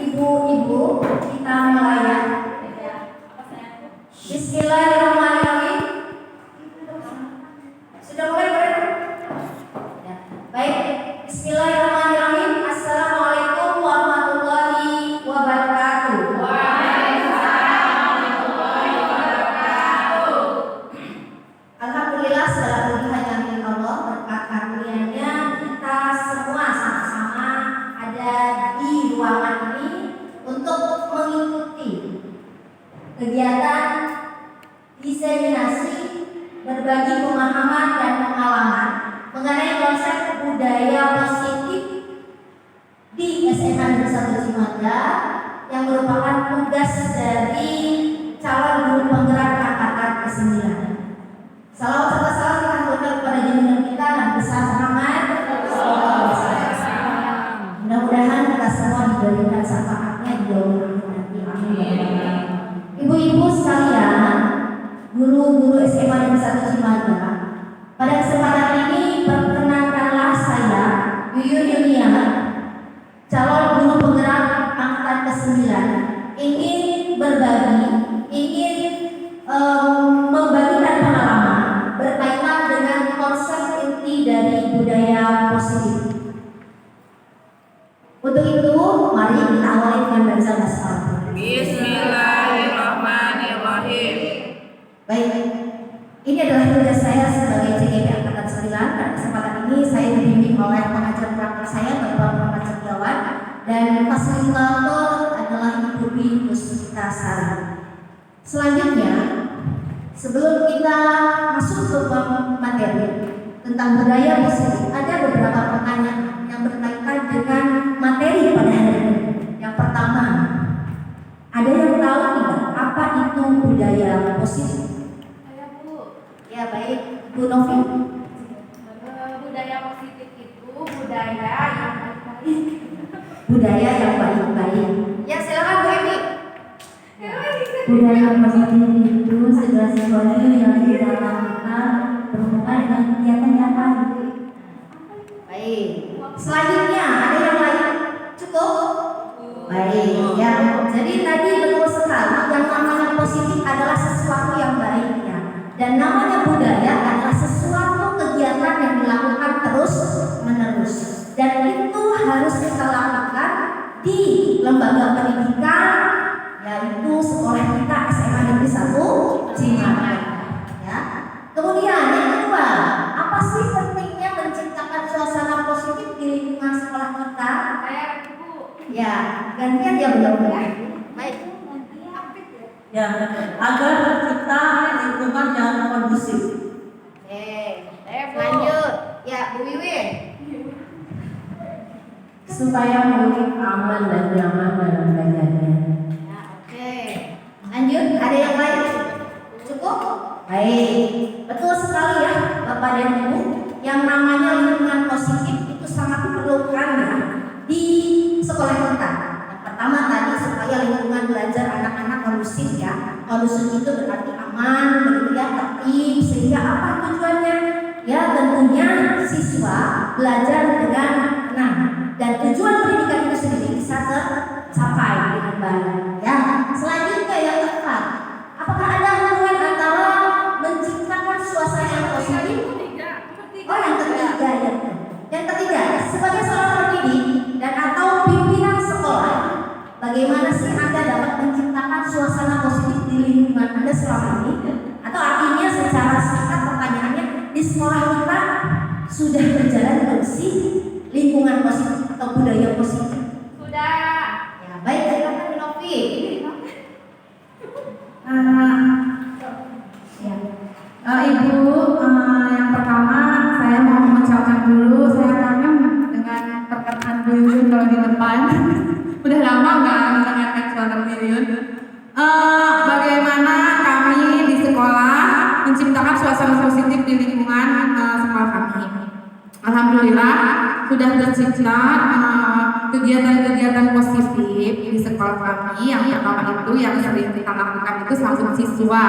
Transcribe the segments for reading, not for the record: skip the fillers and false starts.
ibu-ibu kita mulai ya. Bismillahirrahmanirrahim. Sudah mulai berapa? Ya. Baik, Bismillahirrahmanirrahim. Assalamualaikum warahmatullahi wabarakatuh. Alhamdulillah, segala puji hanya milik Allah. Berkat karunia-Nya kita semua sama-sama ada di ruangan ini untuk mengikuti kegiatan diseminasi berbagi pemahaman dan pengalaman mengenai konsep budaya positif di SMA Negeri 1 Cimaja yang merupakan tugas dari calon guru penggerak angkatan ke-9. Salawat serta salam kita haturkan kepada junjungan kita Nabi besar Muhammad. Mudah-mudahan kita semua diberikan syafaatnya di yaumul nanti. Amin. Ibu-ibu sekalian, guru-guru SMA Negeri 1 Cimaja, pada kesempatan ini perkenankanlah saya Yuyun Yunia, calon guru penggerak angkatan ke-9, ingin berbagi, ingin membagikan pengalaman berkaitan dengan konsep inti dari budaya positif. Untuk itu, mari kita awali dengan baca basmalah. Bismillahirrahmanirrahim. Baik, ini adalah tugas saya sebagai CGP Angkatan 9. Pada kesempatan ini saya dibimbing oleh pengajar praktek saya, Bapak Muhammad Setiawan, dan fasilitator adalah Ibu Dwi Puspita Sari. Selanjutnya, sebelum kita masuk ke materi tentang budaya positif, ada beberapa pertanyaan yang berkaitan dengan materi pada hari ini. Yang pertama, ada yang tahu tidak apa itu budaya positif? Ya baik, Bu Novi. Budaya positif itu budaya yang baik. Budaya yang baik-baik. Ya silakan Bu Emi. Budaya positif itu segala sesuatu yang kita lakukan berhubungan dengan kegiatan yang baik. Baik. Selanjutnya ada yang lain? Cukup? Baik. Ya. Jadi tadi betul sekali yang namanya positif adalah sesuatu yang baik ya. Dan namanya budaya adalah sesuatu kegiatan yang dilakukan terus menerus. Dan itu harus kita lakukan di lembaga pendidikan, yaitu sekolah kita SMA Negeri 1 Cimaja. Ya. Kemudian yang kedua, apa sih pentingnya menciptakan suasana positif di lingkungan sekolah kita? Ya, gantian ya benar-benar. Baik. Ya, agar tercipta lingkungan yang kondusif. Lanjut. Ya, Bu Wiwin. Supaya murid aman dan nyaman dalam belajarnya. Ya, oke. Lanjut, ada yang lain? Cukup? Baik. Betul sekali ya, Bapak dan Ibu. Yang namanya lingkungan positif itu sangat diperlukan ya di sekolah kita. Yang pertama tadi supaya lingkungan belajar anak-anak kondusif ya. Kondusif itu berarti aman, begitu ya, tertib. Sehingga apa tujuannya? Ya tentunya siswa belajar dengan tenang dan tujuan pendidikan itu sendiri bisa tercapai dengan baik. Ya. Selanjutnya yang keempat, apakah ada hubungan antara menciptakan suasana yang positif? Oh yang ketiga ya. Yang ketiga, sebagai seorang pendidik dan atau pimpinan sekolah, bagaimana sih Anda dapat menciptakan suasana positif di lingkungan Anda selama ini? Atau artinya secara singkat pertanyaannya, di sekolah kita sudah berjalan belum sih lingkungan positif atau budaya positif? Sudah. Ya baik, silakan Novi. Ibu, yang pertama saya mau mengucapkan dulu saya kangen dengan perkataan Bu Yuyun kalau di depan. Udah lama nggak mendengarkan suara Bu Yuyun. Bagaimana kami di sekolah menciptakan suasana positif di lingkungan sekolah kami. Alhamdulillah sudah tercipta kegiatan-kegiatan positif di sekolah kami. Yang pertama itu yang sering kita lakukan itu sambut siswa.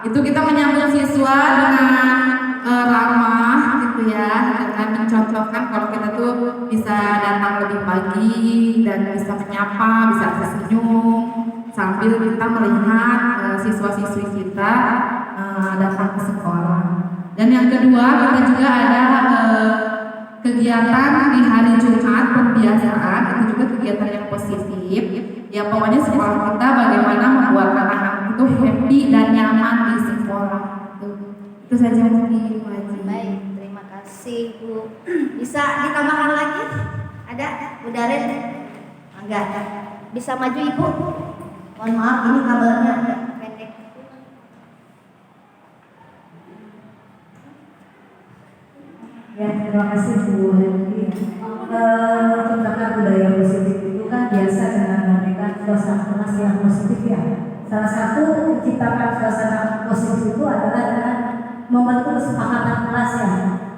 Itu kita menyambut siswa dengan ramah gitu ya, dengan mencocokkan kalau kita tuh bisa datang lebih pagi dan bisa menyapa, bisa tersenyum sambil kita melihat siswa-siswi kita datang ke sekolah. Dan yang kedua, kita juga ada kegiatan di hari Jumat pembiasaan, itu juga kegiatan yang positif. Ya pokoknya sekolah kita bagaimana membuat anak-anak itu happy dan nyaman di sekolah. Itu saja mungkin Bu Haji. Baik, terima kasih Bu. Bisa ditambahkan lagi? Ada Bu Darin? Enggak ada. Bisa maju Ibu? Mohon maaf, ini kabarnya agak pendek. Ya, terima kasih Bu Hendy. Menciptakan budaya positif itu kan biasa dengan memberikan suasana kelas yang positif ya. Salah satu menciptakan suasana positif itu adalah dengan membentuk kesepakatan kelas ya.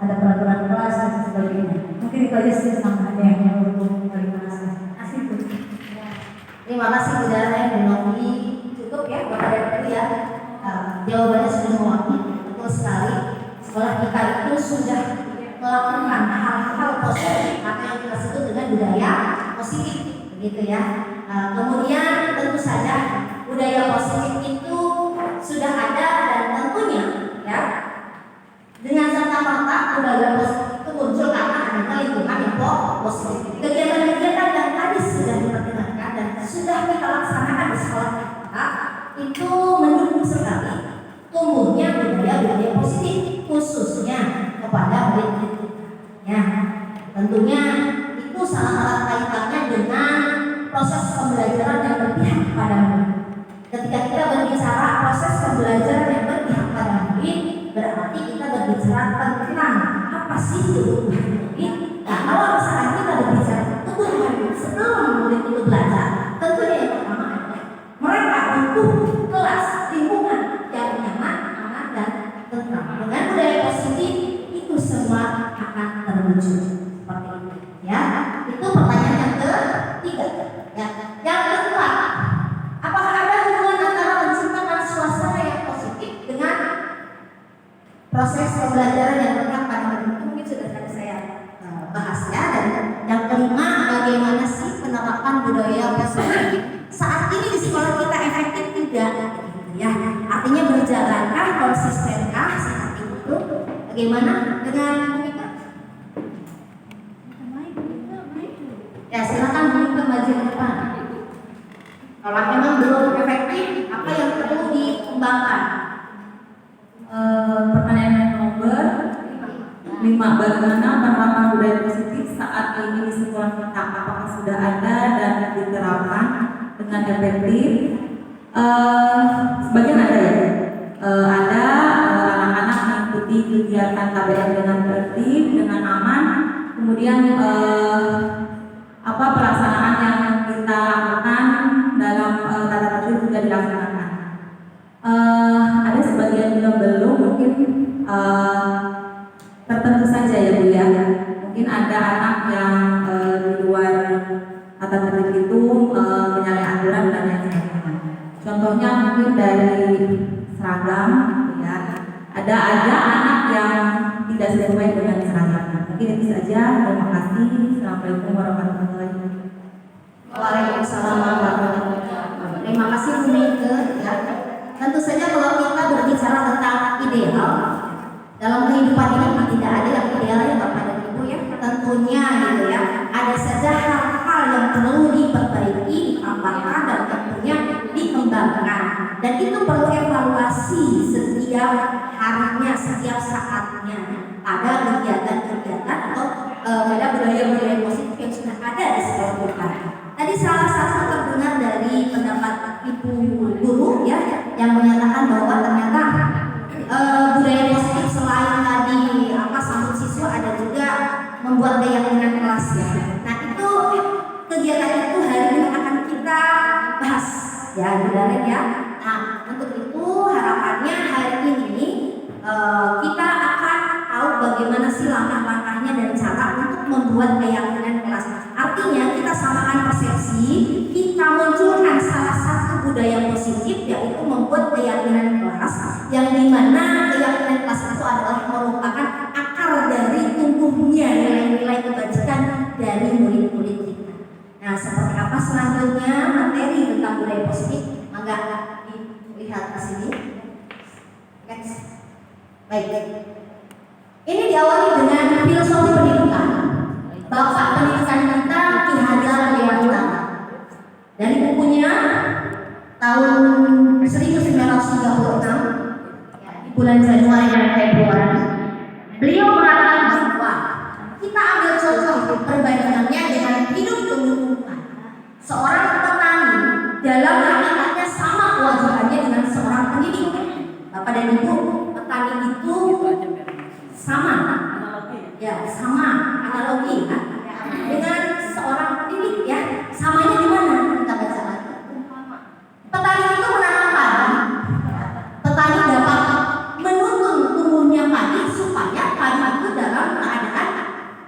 Ada peraturan kelas dan sebagainya. Mungkin itu aja sih sama yang untuk terima kasih Bu. Terima kasih Bu Darin dan Novi. Cukup ya Bapak dan Ibu ya. Jawabannya sudah mewakili, betul sekali. Sekolah kita itu sudah melakukan hal-hal positif atau yang kita sebut dengan budaya positif, begitu ya. Kemudian tentu saja budaya positif itu sudah ada dan tentunya ya dengan serta-merta budaya positif itu muncul karena adanya lingkungan yang positif. Kegiatan-kegiatan yang tadi sudah diperkenalkan dan sudah kita laksanakan di sekolah kita itu mendukung sekali tumbuhnya budaya-budaya positif khususnya kepada murid-murid ya. Tentunya itu sangat erat kaitannya dengan proses pembelajaran yang berpihak pada murid. Ketika kita berbicara proses pembelajaran yang berpihak pada murid, berarti kita berbicara tentang apa sih kebutuhan murid. Nah, kalau misalnya kita berbicara kebutuhan murid sebelum murid itu belajar, tentunya yang pertama adalah mereka butuh kelas lingkungan yang nyaman, aman dan tentram. Dengan budaya positif itu semua akan terwujud seperti itu ya. Itu pertanyaan yang ketiga ya. Yang kedua, apakah ada hubungan antara menciptakan suasana yang positif dengan proses pembelajaran yang berpihak pada murid? Itu mungkin sudah tadi saya bahas ya. Dan yang kelima, bagaimana sih penerapan budaya positif saat ini di sekolah kita efektif tidak ya? Artinya berjalankah, konsistenkah seperti itu? Bagaimana dengan Monika? Ya silakan Monika maju ke depan. Kalau memang belum efektif, apa yang perlu dikembangkan? Pertanyaan nomor 5, bagaimana penerapan budaya positif saat ini di sekolah kita? Apakah sudah ada dan diterapkan dengan efektif? Sebagian ada ya. Ada anak-anak mengikuti kegiatan KBM dengan tertib, dengan aman. Kemudian pelaksanaan yang kita lakukan dalam tata tertib juga dilaksanakan. Ada sebagian yang belum, mungkin tertentu saja ya Bu ya. Mungkin ada anak yang di luar tata tertib itu menyalahi aturan dan lain sebagainya. Contohnya mungkin dari seragam ya. Ada aja anak yang tidak sesuai dengan seragamnya. Mungkin itu saja. Terima kasih. Assalamualaikum warahmatullahi wabarakatuh. Waalaikumsalam warahmatullahi wabarakatuh. Terima kasih Bu Mika ya. Tentu saja kalau kita berbicara tentang ideal dalam kehidupan ini tidak ada yang ideal ya Bapak dan Ibu ya. Tentunya gitu ya. Ada saja hal-hal yang perlu diperbaiki, ditambahkan dan tentunya dikembangkan. Dan itu perlu evaluasi setiap harinya, setiap saatnya. Ada kegiatan-kegiatan atau pada budaya-budaya positif yang sudah ada di sekolah kita. Tadi salah satu terdengar dari pendapat Ibu Guru ya, yang menyatakan bahwa ternyata budaya positif selain tadi sambut siswa ada juga membuat keyakinan kelas ya. Nah itu kegiatan itu hari ini akan kita bahas ya Bu Darin ya. Nah untuk itu harapannya hari ini kita akan tahu bagaimana sih langkah-langkahnya dan cara untuk membuat keyakinan kelas. Artinya kita samakan persepsi, kita munculkan salah satu budaya positif yaitu membuat keyakinan kelas yang dimana keyakinan kelas itu adalah merupakan akar dari tumbuhnya nilai-nilai kebajikan dari Nah, seperti apa selanjutnya materi tentang budaya positif? Mangga dilihat di sini. Next. Baik. Ini diawali dengan filosofi pendidikan. Bapak pendidikan kita Ki Hajar Dewantara. Dari bukunya tahun 1936 di bulan Januari dan Februari, beliau mengatakan bahwa kita ambil contoh perbandingannya dengan hidup tumbuh-tumbuhan. Seorang petani dalam hakikatnya sama kewajibannya dengan seorang pendidik. Bapak dan Ibu, petani itu sama, ya sama analogi kan? Dengan seorang pendidik ya. Samanya di mana? Kita baca lagi. Petani itu menanam padi. Petani dapat menuntun tumbuhnya padi supaya padi itu dalam keadaan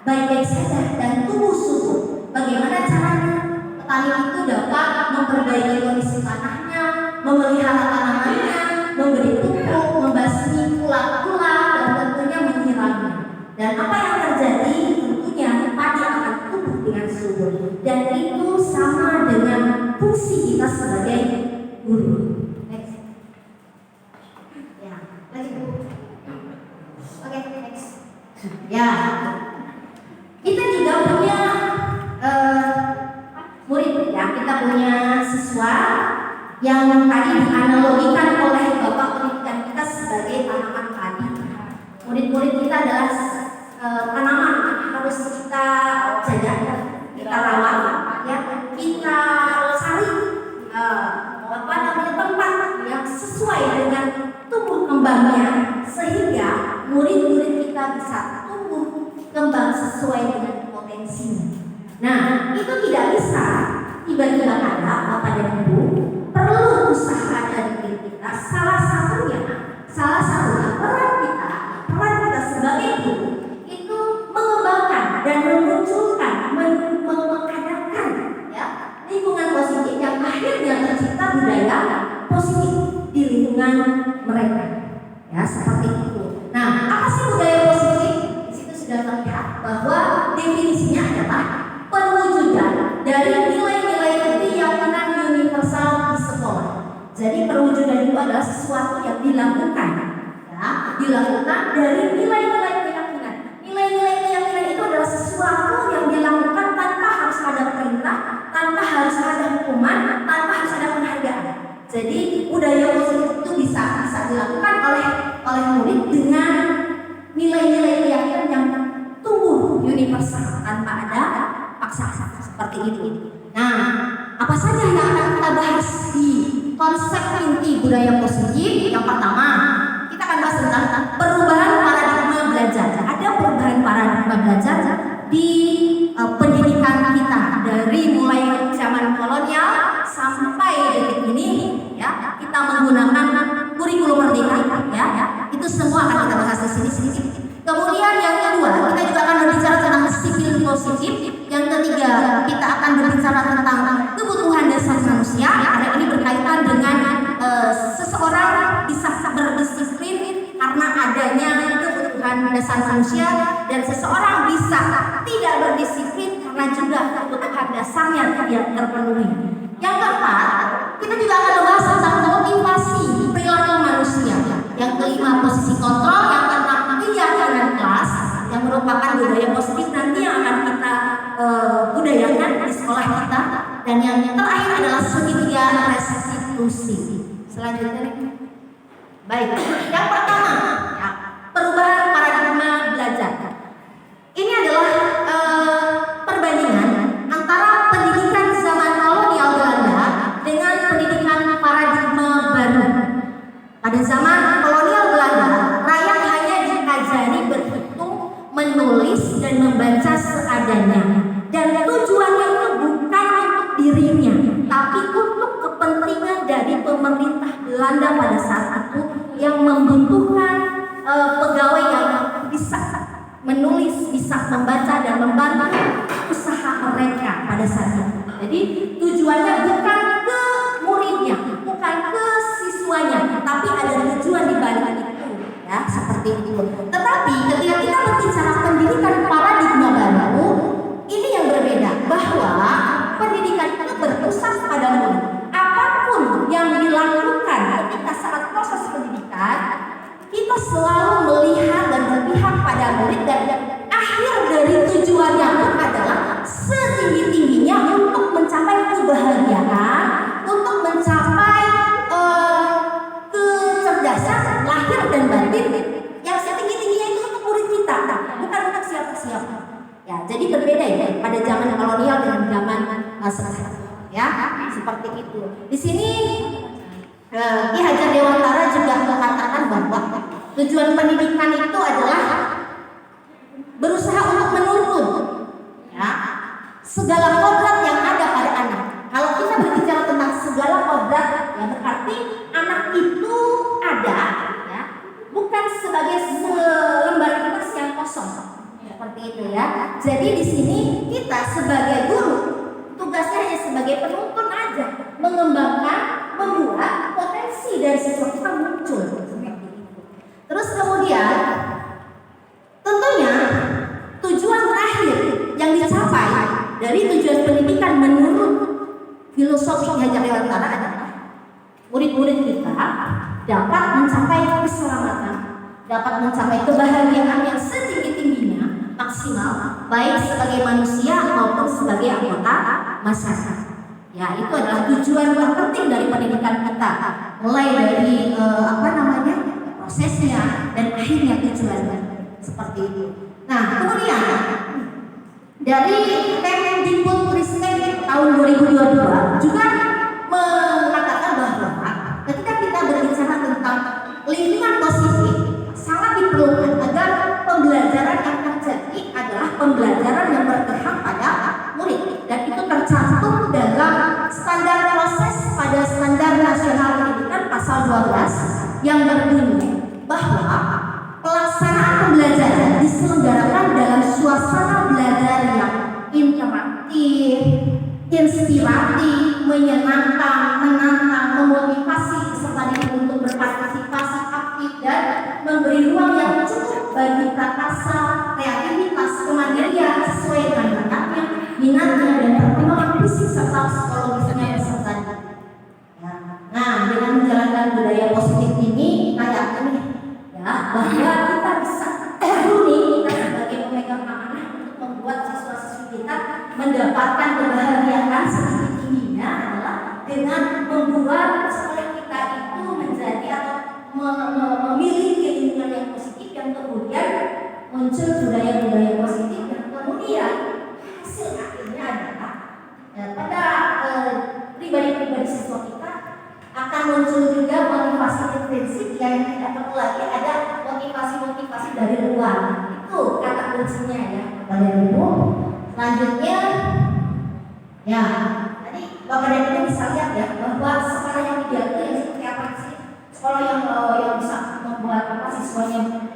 baik-baik saja dan tumbuh subur. Bagaimana caranya? Petani itu dapat memperbaiki kondisi tanahnya, memelihara tanamannya, memberi pupuk, membasmi ulat-ulat, dan tentunya menyiramnya. Dan apa yang terjadi? Tentunya padi akan tumbuh dengan subur. Dan itu sama dengan fungsi kita sebagai guru. Next. Ya, lagi Bu. Oke, next. Ya, kita juga punya murid ya. Kita punya siswa yang tadi dianalogikan oleh Bapak pendidikan kita sebagai tanaman padi. Murid-murid kita adalah tanaman harus kita jaga, kita rawat, ya, kita cari tempat yang sesuai dengan tumbuh kembangnya sehingga murid-murid kita bisa tumbuh kembang sesuai dengan potensinya. Nah, itu tidak bisa tiba-tiba ada Bapak dan Ibu, perlu usaha dari diri kita. Salah satunya peran kita sebagai guru itu mengembangkan dan memunculkan, mengadakan ya lingkungan positif yang akhirnya tercipta budaya positif di lingkungan mereka. Ya, seperti itu. Nah, apa sih budaya positif? Di situ sudah terlihat bahwa definisinya adalah perwujudan dari nilai-nilai keyakinan universal di sekolah. Jadi perwujudan itu adalah sesuatu yang dilakukan, ya, dilakukan dari nilai-nilai keyakinan. Nilai-nilai keyakinan itu adalah sesuatu yang dilakukan tanpa harus ada perintah, tanpa harus ada hukuman, tanpa harus ada penghargaan. Jadi budaya positif itu bisa dilakukan oleh murid dengan nilai-nilai keyakinan yang tumbuh universal tanpa ada paksaan seperti itu. Nah, apa saja yang akan kita bahas di konsep inti budaya positif? Yang pertama, kita akan bahas tentang perubahan paradigma belajar. Ada perubahan paradigma belajar di pendidikan kita dari mulai zaman kolonial sampai detik ini, ya. Kita menggunakan kurikulum merdeka, ya. Itu semua akan kita bahas di sini sedikit. Kemudian yang kedua, kita juga akan berbicara tentang sipil positif. Yang ketiga, kita akan berbicara tentang kebutuhan dasar manusia, karena ini berkaitan dengan seseorang bisa berdisiplin karena adanya kebutuhan dasar manusia, dan seseorang bisa tidak berdisiplin karena juga kebutuhan dasarnya tidak terpenuhi. Yang keempat, kita juga akan membahas tentang motivasi perilaku manusia. Yang kelima, posisi kontrol. Yang keenam, keyakinan kelas, yang merupakan budaya positif nanti yang akan kita budayakan di sekolah kita. Dan yang terakhir adalah segitiga restitusi. Selanjutnya, baik. Yang pertama, ya, perubahan paradigma belajar. Ini adalah perbandingan antara pendidikan zaman kolonial Belanda dengan pendidikan paradigma baru. Pada zaman kolonial Belanda, rakyat hanya diajari berhitung, menulis, dan membaca seadanya. Dan tujuannya itu bukan untuk dirinya, tapi untuk kepentingan dari pemerintah Belanda pada saat itu yang membutuhkan pegawai yang bisa menulis, bisa membaca, dan membantu usaha mereka pada saat itu. Jadi tujuannya bukan ke muridnya, bukan ke siswanya, tapi ada tujuan di balik itu, ya, seperti itu. Tetapi ketika kita berbicara pendidikan paradigma baru, ini yang berbeda, bahwa pendidikan Ya, jadi berbeda ya pada zaman kolonial dengan zaman sekarang. Ya, seperti itu. Di sini Ki Hajar Dewantara juga mengatakan bahwa tujuan pendidikan itu adalah berusaha untuk menuntun ya, segala kodrat yang ada pada anak. Kalau kita berbicara tentang segala kodrat, ya berarti anak itu ada, ya, bukan sebagai selembar kertas yang kosong, seperti itu ya. Jadi di sini kita sebagai guru tugasnya hanya sebagai penuntun aja, mengembangkan, membuat potensi dari siswa kita muncul seperti itu. Terus kemudian tentunya tujuan terakhir yang dicapai dari tujuan pendidikan menurut filosofi Ki Hajar Dewantara adalah murid-murid kita dapat mencapai keselamatan, dapat mencapai kebahagiaan yang setinggi-tingginya, maksimal, baik sebagai manusia maupun sebagai anggota masyarakat. Ya, itu adalah tujuan terpenting dari pendidikan kita, mulai dari prosesnya dan akhirnya tujuannya seperti itu. Nah, kemudian dari Kemdikbudristek tahun 2022 juga mengatakan bahwa ketika kita berbicara tentang lingkungan positif, sangat diperlukan agar pembelajaran yang terjadi adalah pembelajaran yang berpihak pada murid, dan itu tercantum dalam standar proses pada Standar Nasional Pendidikan pasal 12 yang berbunyi bahwa pelaksanaan pembelajaran diselenggarakan dalam suasana belajar yang interaktif, inspiratif, menyenangkan, menantang, memotivasi serta untuk berpartisipasi aktif dan memberi ruang yang cukup bagi prakasa, kreativitas, kemandirian sesuai dengan bakatnya, minatnya, dan perkembangan fisik serta psikologisnya peserta. Nah, dengan menjalankan budaya positif ini, kita yakin ya bahwa kita bisa kita sebagai pemegang amanah untuk membuat siswa-siswi kita mendapatkan kebahagiaan setinggi-tingginya adalah dengan membuat sekolah kita itu menjadi atau memiliki lingkungan yang positif, yang kemudian muncul budaya-budaya positif, dan kemudian hasil akhirnya adalah pada pribadi-pribadi siswa kita akan muncul juga motivasi intrinsik yang tidak perlu lagi ada motivasi-motivasi dari luar. Itu kata kuncinya ya, Bapak dan Ibu. Selanjutnya, ya, tadi Bapak dan Ibu bisa lihat ya bahwa sekolah yang ideal itu yang seperti apa sih? Sekolah yang bisa membuat siswanya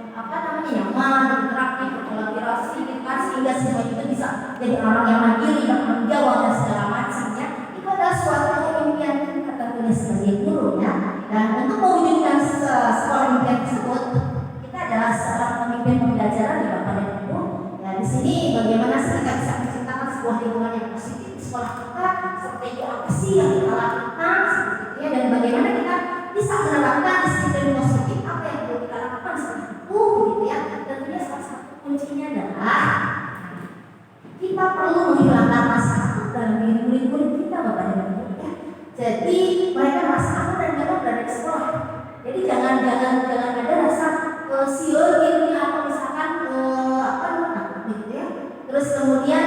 nyaman, interaktif, berkolaborasi, sehingga siswa itu bisa jadi orang yang mandiri, bertanggung jawab dan segala macamnya. Itu adalah suatu impian kita tentunya sebagai guru ya. Dan untuk mewujudkan sekolah impian tersebut, kita adalah seorang pemimpin pembelajaran di Bapak dan Ibu. Ya, di sini bagaimana sih kita bisa menciptakan sebuah lingkungan yang positif di sekolah kita, seperti apa sih yang kita lakukan, seperti itu ya, dan bagaimana kita bisa menerapkan disiplin positif, apa yang perlu kita lakukan seperti itu, gitu ya. Tentunya salah satu kuncinya adalah kita perlu menghilangkan rasa takut dalam diri murid-murid kita, Bapak dan Ibu ya. Jadi mereka merasa aman dan nyaman berada di sekolah. Jadi jangan ada rasa siul gitu ya, atau misalkan takut gitu ya. Terus kemudian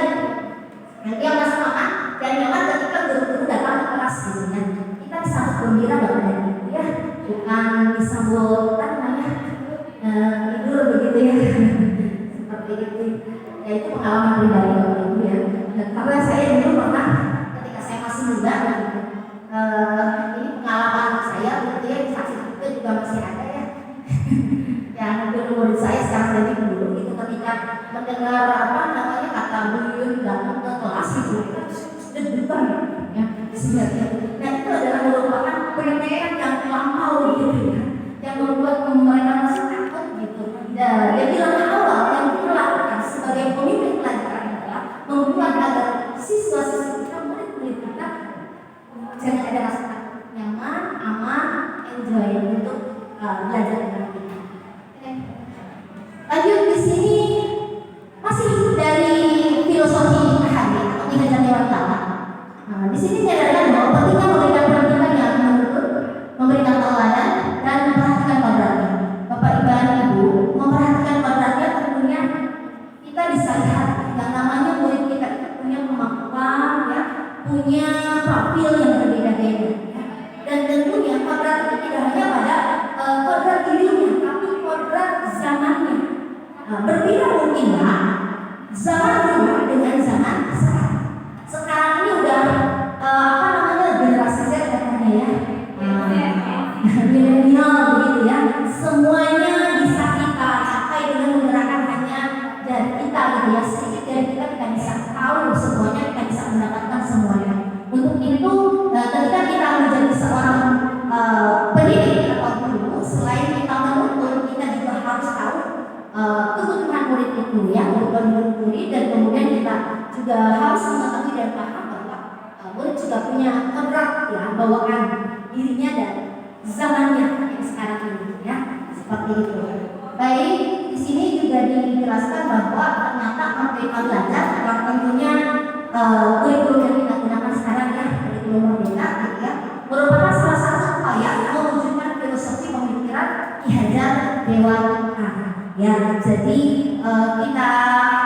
nanti yang merasa aman dan nyaman ketika guru-guru datang ke kelas gitu ya. Kita disambut gembira, Bapak dan Ibu ya, bukan disambut tidur begitu ya. Seperti itu. Ya, itu pengalaman pribadi Bapak Ibu ya. Karena saya dulu pernah ketika saya masih muda gitu. Ini pengalaman saya gitu ya, saksi itu juga masih ada ya. Yang murid saya sekarang jadi guru itu ketika mendengar kata buyut datang ke kelas itu deg-degan ya. Nah, itu adalah merupakan penilaian yang melampaui gitu ya, yang membuat mereka merasa takut gitu. Dan jadi langkah awal yang kita lakukan sebagai pemimpin pelajaran adalah membuat agar siswa-siswi kita, murid-murid kita jangan ada rasa takut, nyaman, aman, enjoy untuk belajar dengan kita. Lanjut di sini masih dari filosofi KHD atau Ki Hajar Dewantara. Di sini dinyatakan bahwa pentingnya memberikan pendidikan yang menurut, memberikan teladan dan memperhatikan kodratnya. Bapak Ibu, memperhatikan kodratnya tentunya kita bisa lihat yang namanya juga harus mengetahui dan paham bahwa murid juga punya kodrat ya, bawaan dirinya dan zamannya yang sekarang ini ya, seperti itu. Baik, di sini juga dijelaskan bahwa ternyata Merdeka Belajar yang tentunya kurikulum yang kita gunakan sekarang ya, kurikulum Merdeka gitu ya, merupakan salah satu upaya mewujudkan filosofi pemikiran Ki Hajar Dewantara. Ya, jadi kita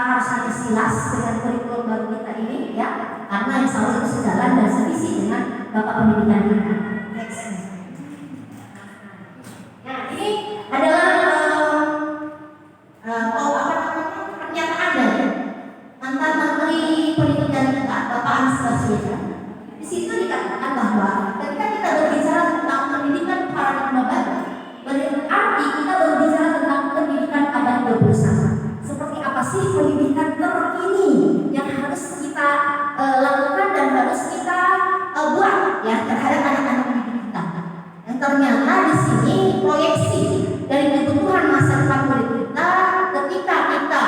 harus antusias dengan kurikulum baru kita ini ya, karena insya Allah itu sejalan dan sevisi dengan Bapak Pendidikan kita. Next. Nah, ini adalah pernyataan dari mantan Menteri Pendidikan kita, Bapak Anies Baswedan. Di situ dikatakan bahwa ketika kita berbicara tentang pendidikan paradigma baru, berarti kita berbicara tentang pendidikan abad 21. Seperti apa sih pendidikan terkini yang harus kita lakukan dan harus kita buat ya terhadap anak-anak didik kita. Dan ternyata di sini proyeksi dari kebutuhan masa depan murid kita ketika kita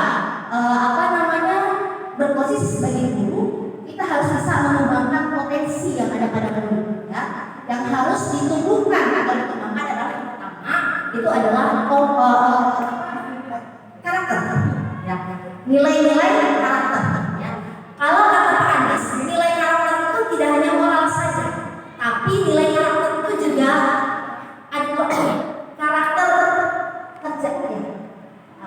berposisi sebagai guru, kita harus bisa mengembangkan potensi yang ada pada murid ya. Yang harus ditumbuhkan atau dikembangkan adalah yang pertama itu adalah karakter ya, nilai-nilai karakter ya. Kalau kata Pak Anies, nilai karakter itu tidak hanya moral saja, tapi nilai karakter itu juga ada karakter kerja ya.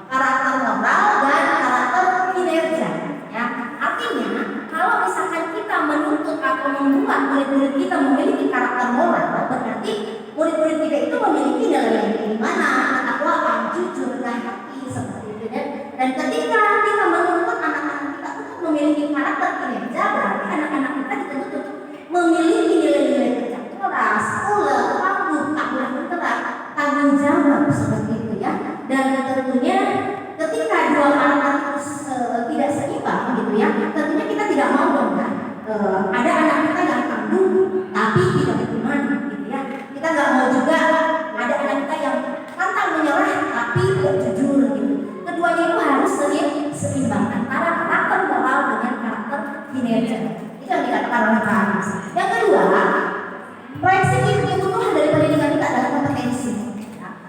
Karakter moral dan karakter kinerja ya. Artinya kalau misalkan kita menuntut atau membuat murid-murid kita memiliki karakter moral, berarti murid-murid kita itu memiliki nilai yang mana, ketakwaan, jujur, rendah hati seperti itu dan ketika kita menuntut anak-anak kita untuk memiliki karakter kinerja, berarti anak-anak kita dituntut memiliki nilai-nilai kerja keras, ulet, tangguh, tak boleh bergerak, tanggung jawab seperti itu ya. Dan tentunya ketika dua anak itu tidak seimbang gitu ya, tentunya kita tidak mau dong kan ada anak kita yang tangguh tapi tidak beriman gitu ya. Kita nggak mau juga ada anak kita yang pantang menyerah tapi tidak jujur gitu. Keduanya itu harus seimbang antara karakter moral dengan karakter kinerja. Itu yang dikatakan oleh Pak Anies. Yang kedua, proyeksi kebutuhan dari pendidikan kita adalah kompetensi.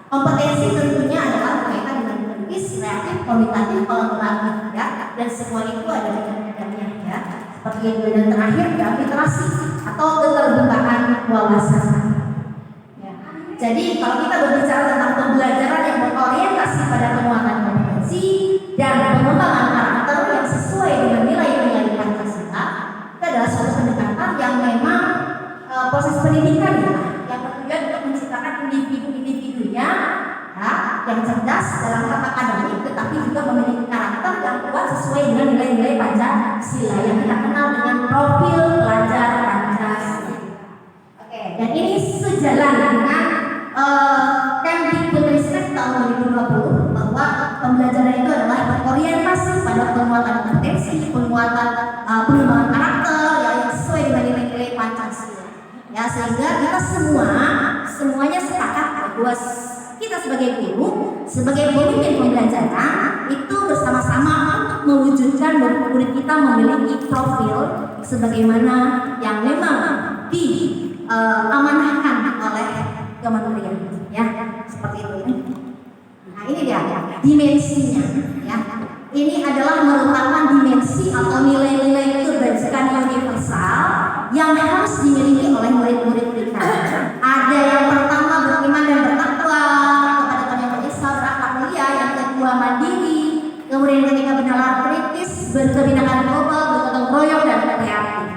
Kompetensi tentunya adalah berkaitan dengan kritis, kreatif, komitatif, kolaboratif ya, dan semua itu ada di dalamnya ya. Seperti yang dan terakhir adalah literasi atau keterbukaan wawasan. Ya. Jadi kalau kita berbicara tentang pembelajaran yang berorientasi pada penguatan kompetensi dan pengembangan karakter yang sesuai dengan nilai-nilai Pancasila, itu adalah suatu pendekatan yang memang proses pendidikan ya, yang bertujuan untuk menciptakan individu-individunya ya, yang cerdas dalam hal akademik, tetapi juga memiliki karakter yang kuat sesuai dengan nilai-nilai Pancasila yang kita kenal dengan profil pelajar Pancasila. Oke, dan ini sejalan dengan Kemdikbudristek tahun 2020 bahwa pembelajaran itu adalah berorientasi pada penguatan kompetensi, penguatan pengembangan karakter yang sesuai dengan nilai-nilai Pancasila. Ya, sehingga kita semuanya sepakat bahwa kita sebagai guru, sebagai pemimpin pembelajaran itu bersama-sama untuk mewujudkan murid kita memiliki profil sebagaimana yang memang diamanahkan oleh kementerian ya, seperti itu. Nah, ini dia dimensinya ya. Ini adalah merupakan dimensi atau nilai-nilai kebajikan universal yang harus dimiliki oleh murid-murid kita. Ada yang pertama beriman dan bertakwa kepada Tuhan Yang Maha Esa, berakhlak mulia. Yang kedua mandiri. Kemudian ketika bernalar kritis, berkebinekaan global, bergotong royong dan kreatif.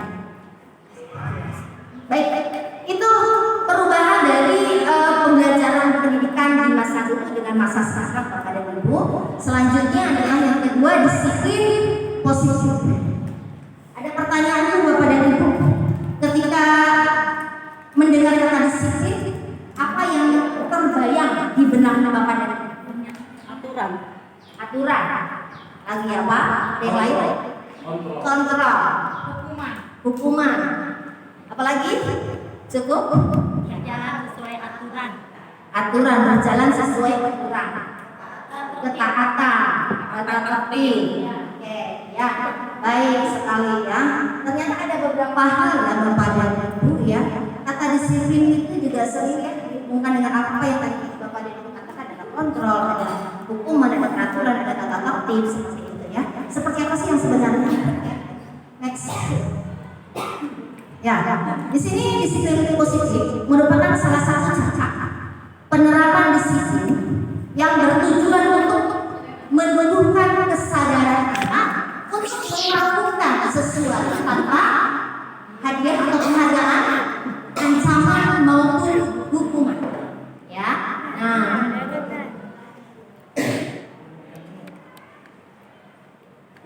Baik, itu perubahan dari pembelajaran pendidikan di masa dulu dengan masa sekarang Bapak dan Ibu. Selanjutnya adalah yang kedua, disiplin positif. Ada pertanyaannya Bapak dan Ibu, ketika mendengar kata disiplin, apa yang terbayang di benak Bapak dan Ibu? Aturan. Lagi apa? Yang lain? Kontrol. Hukuman. Apalagi? Cukup? Jalan sesuai aturan. Aturan, berjalan sesuai aturan. Ketaatan, tata tertib. Oke, ya. Baik sekali ya. Ternyata ada beberapa hal ya Bapak dan Ibu ya. Kata disiplin itu juga sering ya dihubungkan dengan apa yang tadi Bapak dan Ibu katakan, ada kontrol, ada hukuman, ada peraturan, ada tata tertib seperti itu ya. Seperti apa sih yang sebenarnya? Next. Ya, di sini disiplin positif merupakan salah satu cara penerapan disiplin yang bertujuan untuk menumbuhkan kesadaran anak untuk melakukan sesuatu tanpa hadiah atau penghargaan, ancaman maupun hukuman. Ya, nah.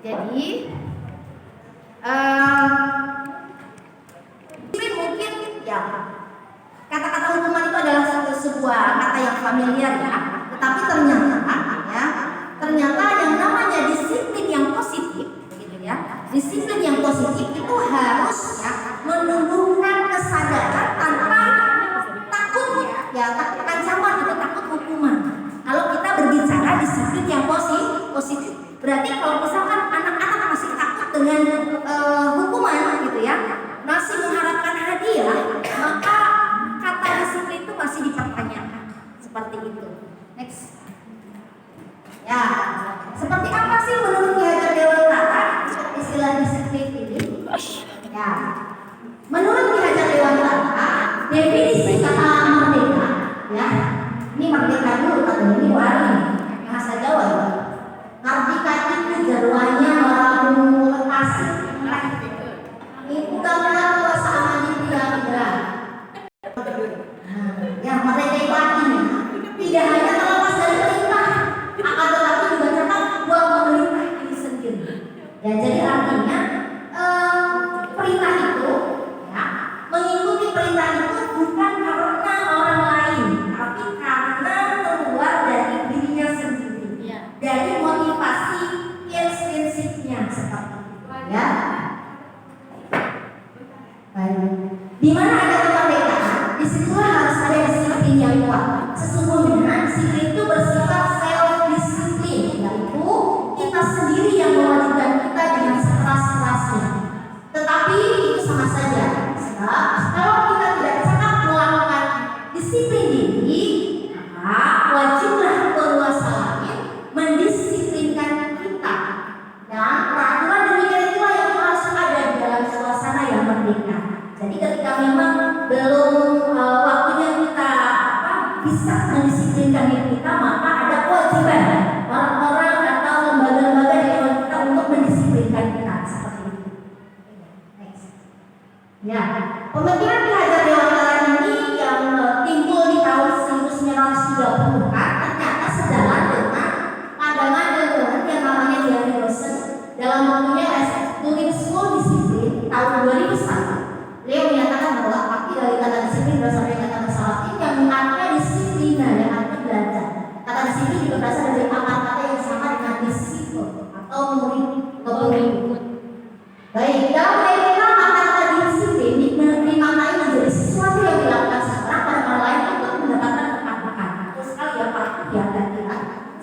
Jadi, mungkin ya kata-kata hukuman itu adalah sebuah kata yang familiar ya, tetapi ternyata yang namanya disiplin yang positif, gitu ya. Disiplin yang positif itu harus ya menumbuhkan kesadaran tanpa takut ya takut ancaman atau takut hukuman. Kalau kita berbicara disiplin yang positif, berarti kalau misalkan anak-anak masih takut dengan hukuman gitu ya, masih mengharapkan hadiah, maka kata disiplin itu masih dipertanyakan. Seperti itu. Next. Ya, seperti apa sih menurut Ki Hajar Dewantara istilah disiplin ini? Ya, menurut Ki Hajar Dewantara definisi kata merdeka, ya, ini merdeka dulu katanya, ini wali bahasa Jawa ya. Merdeka itu jaruannya orang lekasi. Itu gambar kekuasaan India. Yang merdeka itu artinya tidak hanya terlepas dari perintah, akan tetapi juga tetap buat pemerintah ini sendiri. Ya, jadi artinya perintah itu, ya, mengikuti perintah itu bukan karena orang lain, tapi karena keluar dari dirinya sendiri, dari motivasi intrinsipnya seperti itu. Ya. Baik. Di mana ada kemerdekaan, disitulah harus ada disiplin yang kuat. Sesungguhnya disiplin itu bersifat self-disiplin, yaitu kita sendiri yang mewajibkan kita dengan sekeras-kerasnya. Tetapi itu sama saja, sebab kalau kita tidak cakap melakukan disiplin diri, maka wajiblah penguasa lain mendisiplinkan kita. Dan peraturan demikian itulah yang harus ada di dalam suasana yang merdeka. Jadi ketika memang belum waktunya kita bisa mendisiplinkan diri kita, maka ada kewajiban orang-orang atau lembaga-lembaga di luar kita untuk mendisiplinkan kita seperti itu. Next. Ya, pemikiran Ki Hajar Dewantara ini yang timbul di tahun 1930-an ternyata sejalan dengan pandangan ilmuwan yang namanya Gary Rosen dalam bukunya School Discipline tahun 2001. Beliau menyatakan bahwa arti dari kata disiplin berasal dari kata Latin yang artinya disiplina, yang artinya belajar. Kata disiplin juga berasal dari kata yang sama dengan disiplin atau murid. Baik, dalam mereka kata disiplin dimaknai menjadi sesuatu yang dilakukan seseorang pada orang lain untuk mendapatkan kemanfaatan. Terus sekali ya Pak, ya dan kita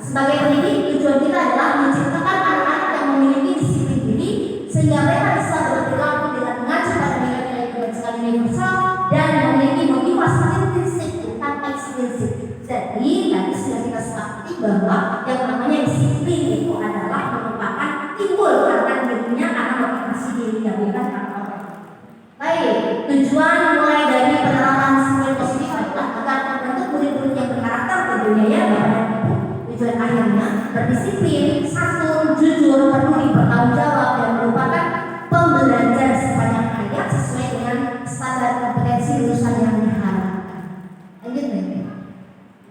sebagai pendidik tujuan kita adalah menciptakan anak-anak yang memiliki disiplin diri sehingga mereka bisa berperilaku dengan mengacu pada nilai-nilai kebajikan universal dan memiliki motivasi intrinsik tanpa ekstrinsik. Jadi tadi sudah kita sepakati bahwa yang namanya disiplin itu adalah merupakan timbul karena dirinya karena motivasi dirinya bukan karena orang. Baik, tujuan mulai dari penerapan disiplin positif adalah agar membentuk murid-murid yang berkarakter tentunya ya Bapak. Tujuan akhirnya berdisiplin, santun, jujur, peduli, bertanggung jawab dan merupakan pembelajar sepanjang hayat sesuai dengan standar kompetensi lulusan yang diharapkan. Lanjut nih.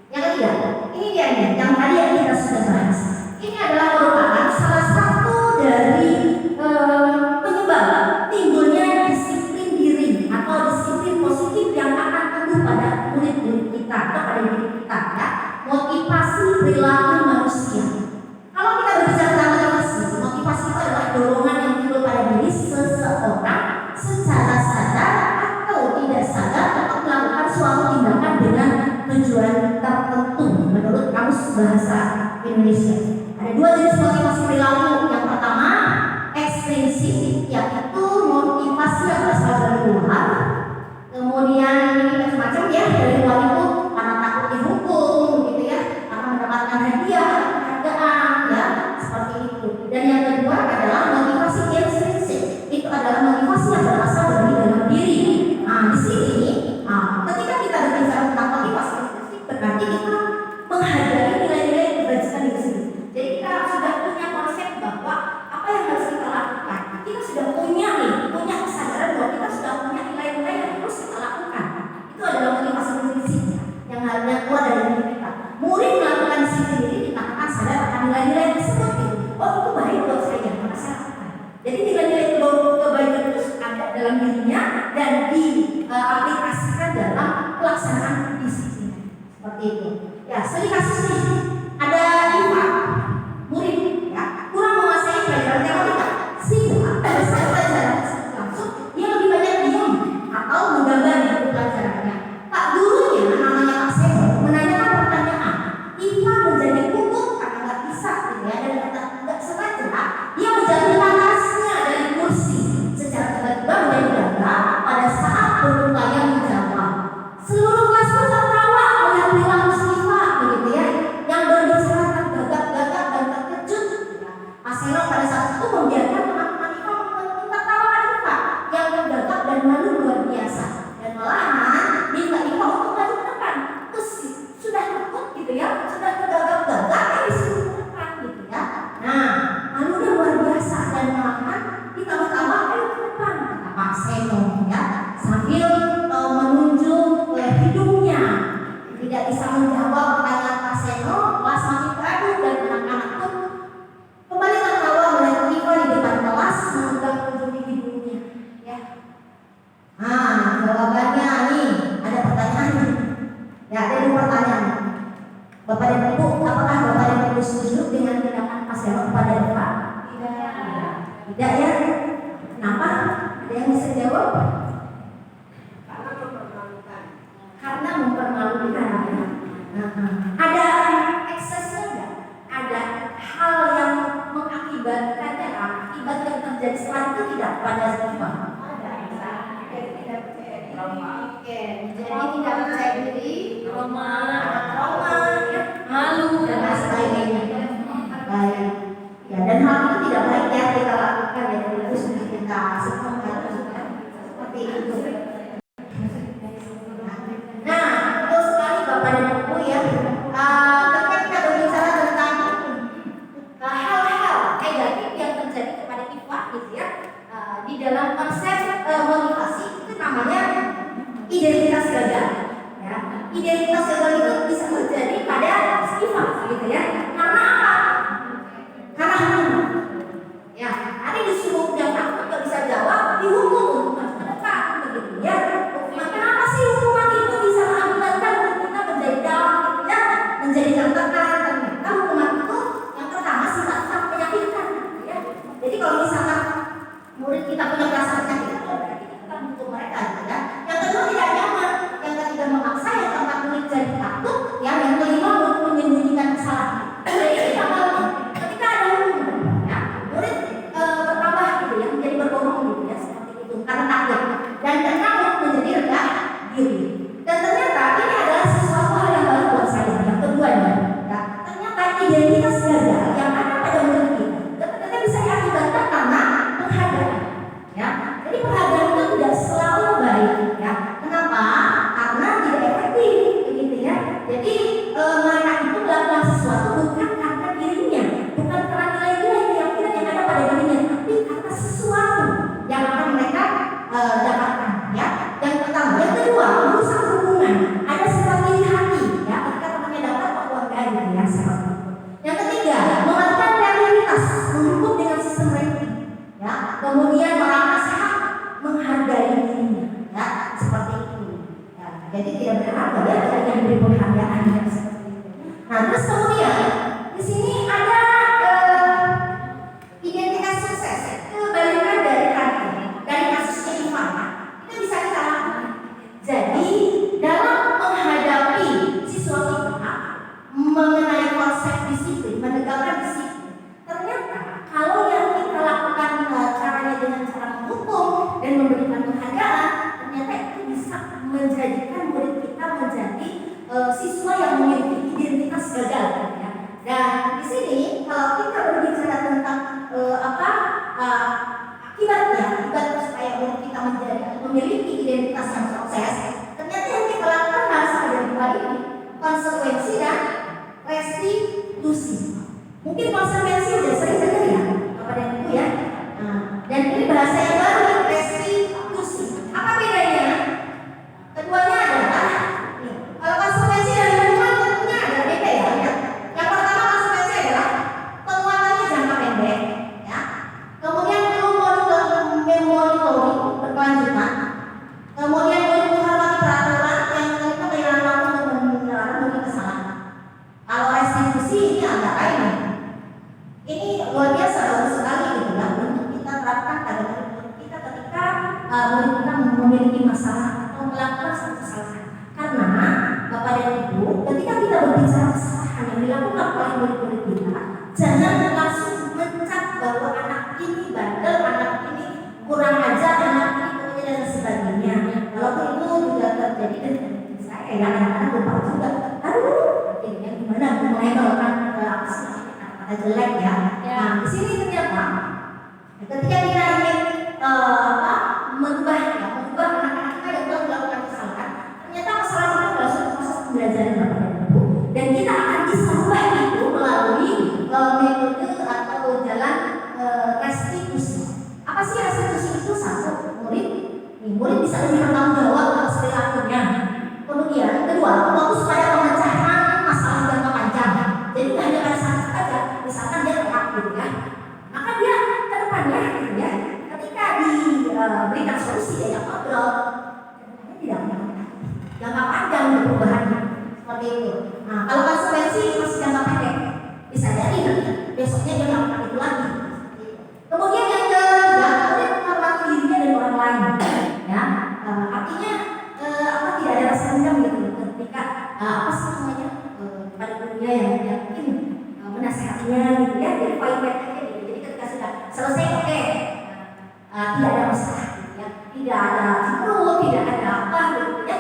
Yang ketiga, ini dia nih, yang tadi yang kita sudah bahas. Ini adalah merupakan salah satu dari penyebab timbulnya disiplin diri atau disiplin positif yang akan tumbuh pada murid-murid kita atau pada diri kita ya. Motivasi perilaku manusia. Kalau kita berbicara tentang motivasi itu adalah dorongan yang timbul pada diri seseorang secara sadar atau tidak sadar untuk melakukan suatu tindakan dengan tujuan tertentu menurut Kamus Bahasa Indonesia. Ada dua jenis motivasi perilaku. Yang pertama ekstrinsik sudah punya kesadaran bahwa kita sudah punya nilai-nilai yang harus kita lakukan. Itu adalah motivasi prinsip yang keluar dari diri kita. Murid melakukan sendiri dikatakan sadar akan nilai-nilai tersebut. Oh, itu baik buat saya, maka saya lakukan. Jadi nilai-nilai kebaikan itu ada dalam dirinya dan diaplikasikan dalam pelaksanaan disiplin. Seperti itu. Ya, studi kasus nih. Ada IPA murid ya kurang menguasai pelajaran teoretika sehingga pada saat pelajaran tersebut langsung dia lebih banyak diam atau menggambar di buku pelajarannya. Pak gurunya namanya Pak Sebo menanyakan pertanyaan, IPA menjadi gugup karena nggak bisa gitu ya, dan nggak sengaja dia menjadi panasnya dari kursi secara tiba-tiba menjadi gagap pada saat berupaya menjawab. Seluruh kelas pun tertawa oleh perilaku IPA begitu ya, yang berbicara gagap-gagap dan terkejut. Pak Seno pada saat itu membiarkan teman-teman IPA menertawakan IPA yang gagap dan malu luar biasa, dan malahan minta IPA untuk maju ke depan. Terus sudah takut gitu ya, sudah tergagap-gagap disuruh ke depan gitu ya. Nah, malunya luar biasa dan malahan ditambah-tambah ayo ke depan kata Pak Seno ya, sambil menunjuk hidungnya. Tidak bisa menjawab pertanyaan Pak Seno, kelas makin gaduh dan anak-anak pun kembali tertawa melihat IPA di depan kelas memegang ujung hidungnya. Ya. Nah, jawabannya nih ada pertanyaan. Ya, ada 2 pertanyaan. Bapak dan Ibu, apakah Bapak dan Ibu setuju dengan tindakan Pak Seno kepada Bapak? Tidak ya? Kenapa? Ada yang bisa jawab? Karena mempermalukan. Ada eksesnya enggak? Ada hal yang mengakibatkannya, akibat yang terjadi setelah itu tidak pada Ziva? Jadi tidak percaya diri, trauma, ya, malu dan lain-lainnya. Baik. Ya, dan hal itu tidak baik ya kita lakukan ya, harus kita sepakat seperti itu. Nah, betul sekali Bapak dan Ibu ya. Ketika kita berbicara tentang hal-hal negatif yang terjadi kepada IPA gitu ya, di dalam konsep motivasi itu namanya identitas gagal. Ya, identitas gagal itu bisa terjadi pada IPA gitu ya. Karena apa? Karena halu. Ya, hari disuruh yang takut nggak bisa jawab, dihukum untuk maju ke depan begitu ya. Kenapa sih hukuman itu bisa mengakibatkan kita menjadi down gitu ya, menjadi tertekan? Ternyata hukuman itu yang pertama sifatnya menyakitkan gitu ya. Jadi kalau misalkan murid kita punya perasaan sakit, berarti kita butuh mereka gitu ya. Yang kedua tidak nyaman, yang ketiga memaksa, yang keempat murid jadi takut, ya, yang kelima murid menyembunyikan kesalahan. Jadi ketika ada hukuman, ya, murid bertambah gitu ya, menjadi berbohong gitu ya, seperti itu karena takut, dan karena menjadi rendah diri. Dan ternyata ini adalah sesuatu hal yang baru buat saya. Yang keduanya, ya, ternyata identitas gagal yang ada pada murid kita ternyata bisa diakibatkan karena penghargaan. Ya, jadi penghargaan itu tidak selalu baik. Ya, kenapa? Karena tidak efektif, begitu ya. Jadi mereka itu melakukan sesuatu bukan karena dirinya, bukan karena nilai-nilai keyakinan yang ada pada dirinya, tapi karena sesuatu yang akan mereka dapatkan. Ya, yang pertama, yang kedua, merusak hubungan. Ada sifat iri hati. Ya, ketika temannya dapat kok enggak gitu ya, seperti itu. Yang ketiga, mematikan kreativitas, menghukum dengan sistem ranking. Ya, kemudian merasa sehat, menghargai dirinya. Ya, seperti itu. Ya, jadi tidak berharga ya, tidak yang diberi penghargaan ya, seperti itu. Nah, terus kemudian di sini ada identitas sukses, kebalikan dari tadi, dari kasusnya Ivan. Itu bisa kita lakukan. Jadi dalam menghadapi siswa kita mengenai konsep disiplin, menegakkan disiplin, ternyata kalau yang kita lakukan caranya dengan cara menghukum dan memberikan penghargaan, ternyata itu bisa menjadikan murid kita menjadi siswa yang memiliki identitas gagal. Ya. Dan di sini kalau kita berbicara tentang akibat supaya murid kita memiliki identitas yang sukses, ternyata yang kita lakukan harus ada 2 ini, konsekuensi dan restitusi. Mungkin konsekuensi udah sering dengar ya, Bapak dan Ibu ya. Dan ini bahasa yang baru, restitusi. Apa bedanya? Keduanya adalah kalau konsekuensi dan hukuman tentunya ada beda ya. Yang pertama konsekuensi adalah penguatannya jangka pendek, ya. Kemudian perlu memonitori berkelanjutan. Kemudian perlu menghormati peraturan yang kelima kehilangan waktu untuk menyelesaikan kesalahan. Kalau restitusi ini agak lain. Ini luar biasa bagus sekali gitu ya untuk kita terapkan pada murid kita ketika murid kita memiliki masalah atau melakukan suatu kesalahan. Karena Bapak dan Ibu, ketika kita berbicara kesalahan yang dilakukan oleh murid-murid kita, jangan langsung mencap bahwa anak ini bandel, anak ini kurang ajar, anak ini kemudian dan sebagainya. Walaupun itu juga terjadi dengan saya, ya anak-anak lupa juga. Aduh, ini gimana mulai melakukan apa sih kata jelek ya. Nah, di sini ternyata ketika kita ingin mengubah anak-anak kita yang telah melakukan kesalahan, ternyata kesalahan itu adalah suatu proses pembelajaran Bapak dan Ibu, dan kita akan bisa ubah itu melalui metode atau jalan restitusi. Apa sih restitusi itu? Satu, murid bisa lebih bertanggung jawab atas perilakunya. Kemudian kedua, fokus pada pemecahan masalah jangka panjang. Jadi tidak hanya pada saat saja, misalkan dia telat gitu ya, maka dia ke depannya gitu ya, ketika diberikan solusi diajak ngobrol, tidak jangka panjang untuk perubahannya seperti itu. Nah, kalau konsekuensi masih jangka pendek, bisa jadi besoknya dia melakukan itu lagi. Kemudian yang ketiga, murid menghormati dirinya dan orang lain, ya, artinya tidak ada rasa dendam gitu ketika apa sih namanya pada dunia yang mungkin menasihatinya gitu ya, jadi fine-fine aja gitu. Jadi ketika sudah selesai oke, tidak ada masalah gitu ya, tidak ada cemburu, tidak ada apa gitu ya.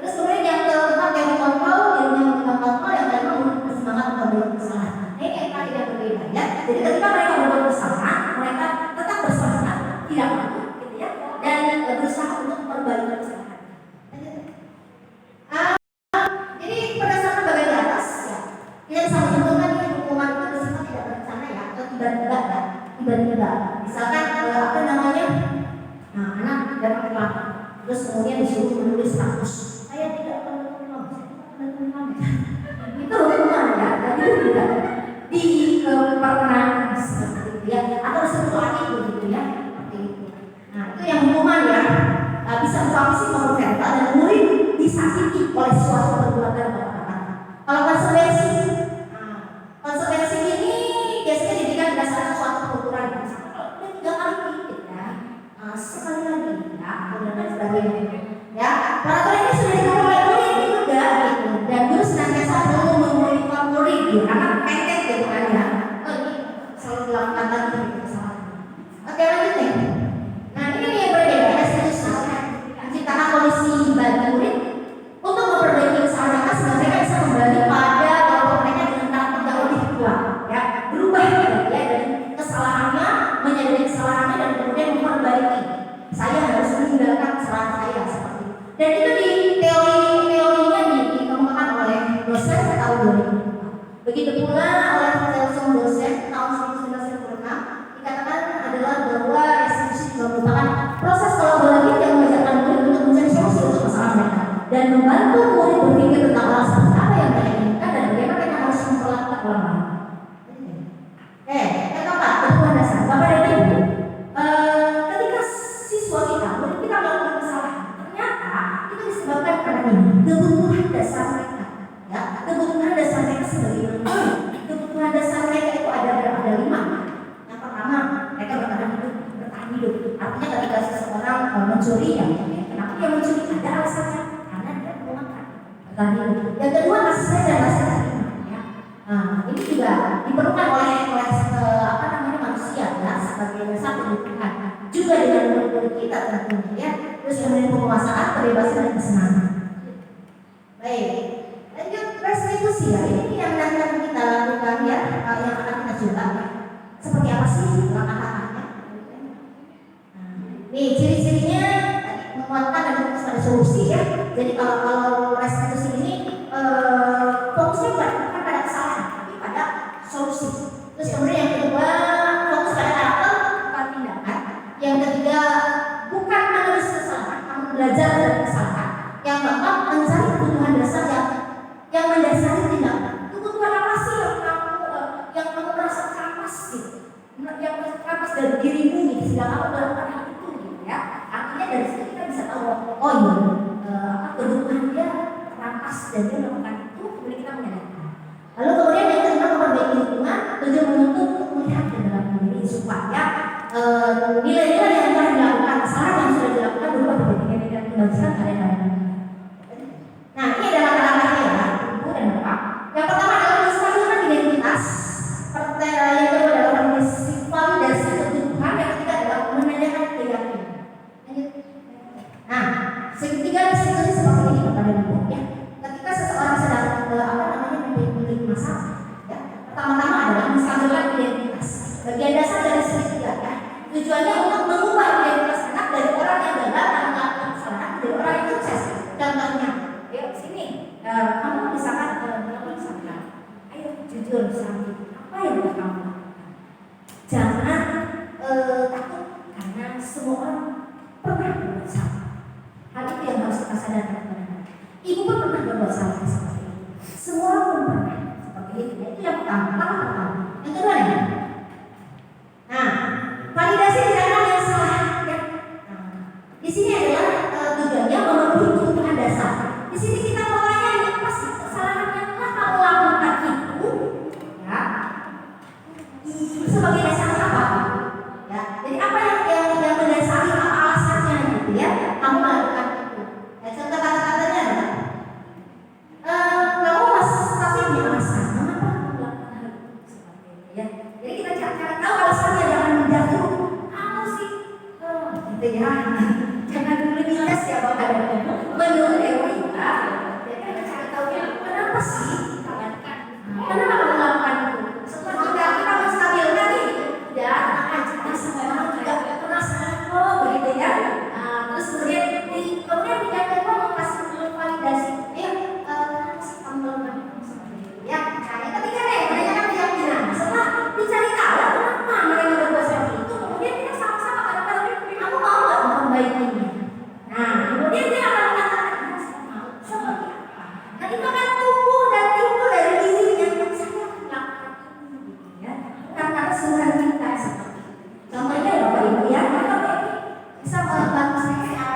Terus kemudian yang keempat yang kontrol, yang memang bersemangat untuk membuat kesalahan. Ini yang tadi yang berbeda ya. Jadi ketika mereka membuat kesalahan, mereka tetap bersemangat, tidak malu gitu ya, dan berusaha untuk memperbaiki kesalahan. Jadi berdasarkan bagian di atas ya, kita bisa menyimpulkan ini hukuman itu bersifat tidak berencana ya, atau tiba-tiba ya, tiba-tiba. Misalkan apa namanya, anak dapat uang, terus kemudian disuruh menulis status, saya tidak akan menulis, itu hukuman ya, dan itu juga diperkenankan seperti itu ya, atau disebut lagi begitu ya, seperti itu. Nah itu yang hukuman ya, bisa berfungsi monumental dan murid disakiti oleh suatu perbuatan atau kata. Kalau konsekuensi ini biasanya diberikan berdasarkan suatu pengukuran. Kalau dia 3 kali dikit ya, sekali lagi ya, dan sebagainya. Ya, peraturan ini sudah diketahui oleh murid juga gitu, dan guru senantiasa perlu memonitor murid gitu, karena pendek gitu kan ya. Ini selalu dilakukan lagi gitu kesalahan. Oke lanjut nih. Nah ini yang berbeda restitusi menciptakan kondisi bagi murid untuk memperbaiki kesalahan mereka sehingga mereka bisa kembali pada kelompok mereka dengan tahap yang lebih kuat ya, berubah ya dari kesalahannya menyadari kesalahannya dan kemudian memperbaiki. Saya harus meninggalkan kesalahan saya seperti itu. Dan itu di teorinya dikemukakan oleh dosen tahun 2004. Begitu pula oleh Telson dosen tahun 1996 dikatakan adalah bahwa restitusi juga merupakan proses kolaboratif yang mengajarkan murid untuk mencari solusi untuk masalah mereka dan membantu murid berpikir tentang hal seperti apa yang mereka inginkan dan bagaimana mereka harus memperlakukan orang lain. Yang keempat, kebutuhan dasar. Bapak dan Ibu, ketika siswa kita, murid kita melakukan kesalahan, ternyata itu disebabkan karena ini kebutuhan dasar mereka. Ya, kebutuhan dasar mereka sebagai manusia. Kebutuhan dasar mereka itu ada 5. Yang pertama, mereka bertahan hidup. Artinya ketika seseorang mencuri ya, kenapa dia mencuri? Ada alasannya. Yang kedua kasih sayang dan rasa terima ya. Ini juga diperlukan oleh manusia ya, sebagai dasar kebutuhan juga dengan murid kita tentunya ya. Terus kemudian penguasaan, kebebasan dan kesenangan. Baik, lanjut restitusi ya. Ini yang akan kita lakukan ya, yang akan kita coba ya. Seperti apa sih langkah-langkahnya? Nih ciri-cirinya tadi menguatkan dan fokus pada solusi ya. Jadi kalau restitusi ini fokusnya bukan pada kesalahan, tapi pada solusi. Terus kemudian yang kedua fokus pada karakter bukan tindakan. Yang ketiga, bukan menulis kesalahan, namun belajar dari kesalahan. Yang keempat, mencari kebutuhan dasar yang mendasari tindakan. Kebutuhan apa sih yang kamu merasa keramas gitu, yang keramas dari dirimu gitu, sehingga kamu melakukan hal itu gitu ya. Artinya dari situ kita bisa tahu, oh iya, kebutuhan dia keramas dan dia melakukan itu, kemudian kita menyadari. Lalu kemudian yang kelima, memperbaiki lingkungan, tujuan menuntut untuk melihat ke dalam diri supaya nilai-nilai yang telah dilakukan, kesalahan yang sudah dilakukan berubah menjadi dan kembalikan karya-karya. Nah, ini adalah kata-katanya ya, Ibu dan Bapak. Yang pertama adalah menstabilkan identitas, yang kedua adalah validasi kebutuhan, yang ketiga adalah menanyakan keyakinan. Nah, segitiga diskusi seperti ini Bapak dan Ibu ya. Ketika seseorang sedang memiliki masalah, ya, pertama-tama adalah menstabilkan identitas. Bagian dasar dari segitiga ya, tujuannya untuk mengubah identitas anak dari orang yang gagal dan melakukan kesalahan dari orang yang sukses. Contohnya, yuk sini, kamu misalkan ayo jujur sama ibu, apa yang kamu lakukan? Jangan takut karena semua orang pernah berbuat salah. Hal itu yang harus kita sadarkan kepada ibu pun pernah berbuat salah seperti itu. Semua orang pun pernah seperti itu. Itu yang pertama. Yang kedua ya. Nah, validasi tindakan yang salah ya. Nah, di sini adalah tujuannya memenuhi kebutuhan dasar. Di sini kita mulainya apa sih kesalahan yang telah kamu lakukan itu ya. Sebagai dasar apa? Ya. Jadi apa yang mendasari apa alasannya gitu ya? Kamu melakukan itu. Ya, contoh kata-katanya adalah kamu pasti punya alasan mengapa kamu melakukan hal itu seperti itu ya. Jadi kita cari tahu alasannya, jangan menjatuh. Kamu sih, gitu ya. Jangan dulu dites ya Bapak dan Ibu. Menurut Dewi, jadi kita cari tahu kenapa sih? Kenapa kamu melakukan itu? Setelah kita menstabilkan nih, ya, akan semua tidak pernah salah kok, begitu ya. Terus kemudian yang kedua kasih validasi, kenapa sih kamu melakukan itu seperti itu? Ya, yang ketiga nih, menanyakan keyakinan. Setelah dicari tahu kenapa mereka berbuat seperti itu, kemudian kita sama-sama kadang-kadang kamu mau nggak memperbaikinya? Nah, kemudian dia akan mengatakan saya mau seperti apa? Nah, itu akan tumbuh dan timbul dari dirinya yang saya melakukan ini, gitu ya. Bukan karena suruhan kita seperti itu. Contohnya Bapak Ibu ya, bisa membantu saya.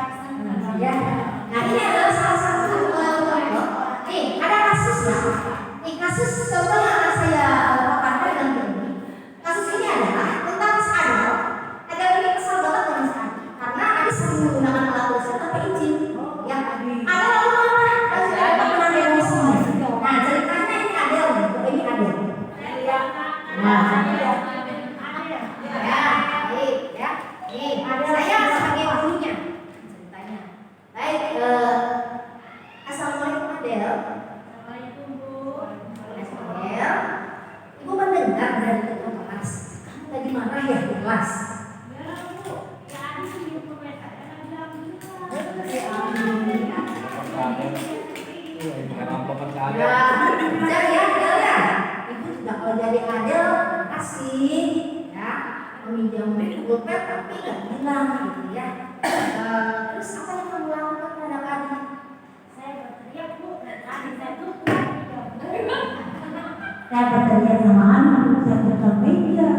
Ya. Nah, ini adalah salah satu contoh. Nih, ada kasus ya. Nih, kasus contoh yang akan saya paparkan dan ini. Kasus ini adalah tentang si Adel. Adel ini kesal banget dengan si Adi karena Adi sering menggunakan alat tulis tanpa izin. Ya, Adel lalu marah dan tidak pernah emosinya. Nah, ceritanya ini Adel, ini Adel. Nah, saya sebagai gurunya ceritanya. Baik, assalamualaikum Adel. Assalamualaikum Bu. Adel, Ibu mendengar dari ketua kelas kamu tadi marah ya di kelas. Ya Bu, ya ada sih komentar karena bilang gitu. Ya, jadi Adel ya. Ibu juga kalau jadi Adel kasih ya, meminjam pulpen tapi nggak bilang gitu ya. Terus apa yang kamu lakukan terhadap Adi? Saya berteriak Bu, dan tadi saya tuh Saya berteriak sama anak, saya buka meja.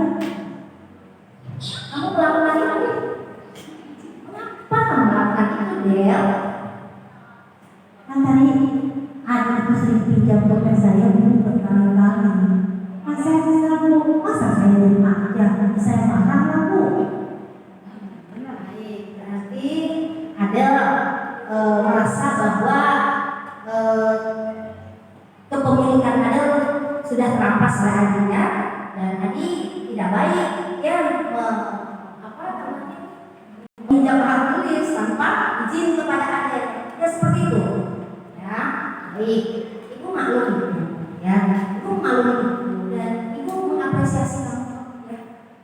Kamu melakukan itu? Kenapa kamu melakukan itu, Del? Kan tadi anak itu sering pinjam pulpen saya berkali-kali. Masa saya diem aja, saya marah lah Bu. Baik, berarti Adel merasa bahwa kepemilikan Adel sudah terampas oleh Adinya dan Adi tidak baik ya meminjam alat tulis tanpa izin kepada Adel. Ya seperti itu. Ya, baik. Ibu maklum ya, ibu maklum dan ibu mengapresiasi kamu ya.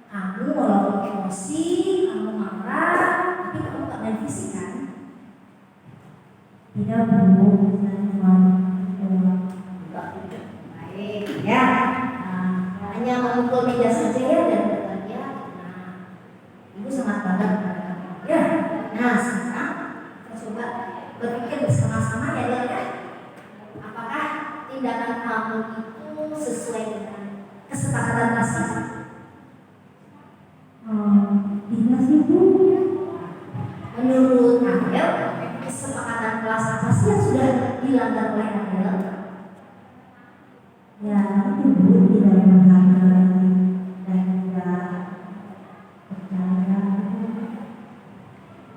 Kamu walaupun emosi, kamu marah, tapi kamu tak main fisik kan? Tidak Bu, saya cuma Baik ya. Hanya memukul meja saja ya dan bertanya. Nah, ibu sangat bangga mulai Adel. Ya, ibu tidak menghargai dan tidak percaya.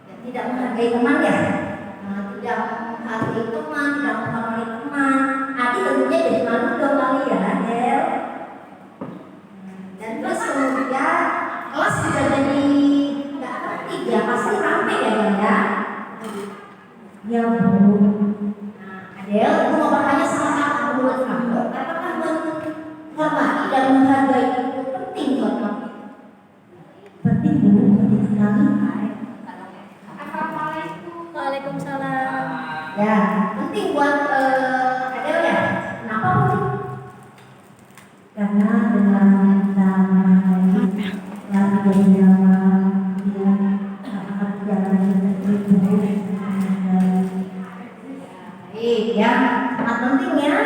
Ya, tidak menghargai teman ya, tidak menghargai teman, tidak menghormati teman. Adi tentunya jadi malu dong kali ya, Adel. Dan terus kemudian kelas juga jadi nggak tertib ya, pasti rame ya Bang ya. Ya Bu, Adel, aku mau bertanya sama kamu, menurut kamu, apakah menghormati dan menghargai itu penting buat kamu? penting Bu, penting sekali. Assalamualaikum. Waalaikumsalam. Ya, penting buat Adel ya. Kenapa penting? Karena dengan kita menghargai lagi dari zaman kemudian akan jalan dengan ibu menghargai. Iya, sangat penting ya.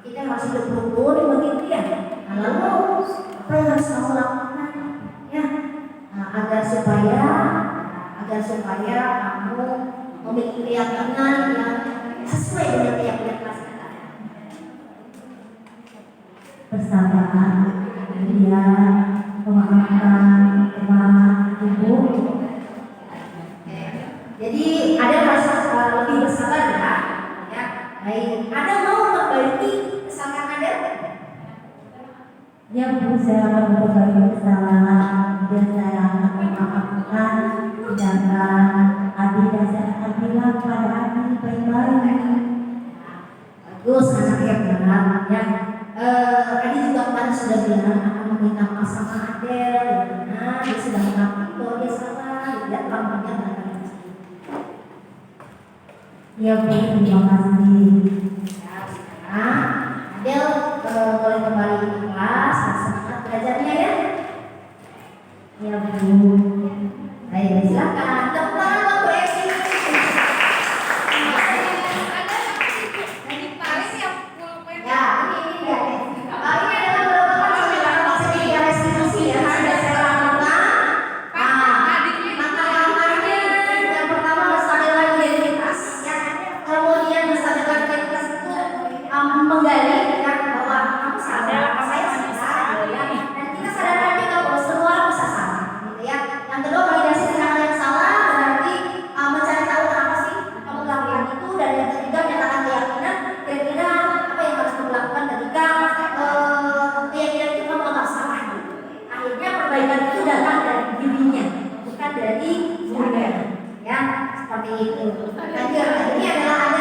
Kita harus hidup rukun begitu ya. Lalu apa yang harus kamu lakukan? Ya, agar supaya kamu memiliki keyakinan yang sesuai dengan keyakinan kelas kita. Persamaan, kemudian memaafkan teman ibu. Jadi ada rasa lebih bersabar ya. Ya, baik. Ada mau memperbaiki kesalahan Anda? Ya Bu, saya akan memperbaiki kesalahan dan saya akan memaafkan, sedangkan adik dan saya akan bilang pada adik baik-baik. Bagus, anak yang benar ya. Tadi juga kemarin sudah bilang akan meminta maaf sama Adel, karena dia sudah mengakui bahwa dia salah, tidak kamunya datang ke sini. Ya Bu, terima kasih. Ya, sekarang Adel boleh kembali ke kelas dan semangat belajarnya ya. Ya Bu. Baik, silakan. Tepuk tangan buat Bu Esi. Ya, ini dia. Ini adalah beberapa catatan sedikit restitusi ya sudah saya lakukan. Maka langkahnya yang pertama menstabilkan identitas, ya. Kemudian menstabilkan identitas itu menggali ya bahwa kamu salah, saya salah, ya. Dan kita sadar lagi kalau semua orang bisa salah, gitu ya. Yang kedua validasi tindakan yang salah berarti mencari tahu kenapa sih kamu melakukan itu, dan yang ketiga menyatakan keyakinan kira-kira apa yang harus kamu lakukan ketika keyakinan itu kamu anggap salah gitu. Akhirnya perbaikan itu datang dari dirinya, bukan dari saya, ya seperti itu. Dan ini adalah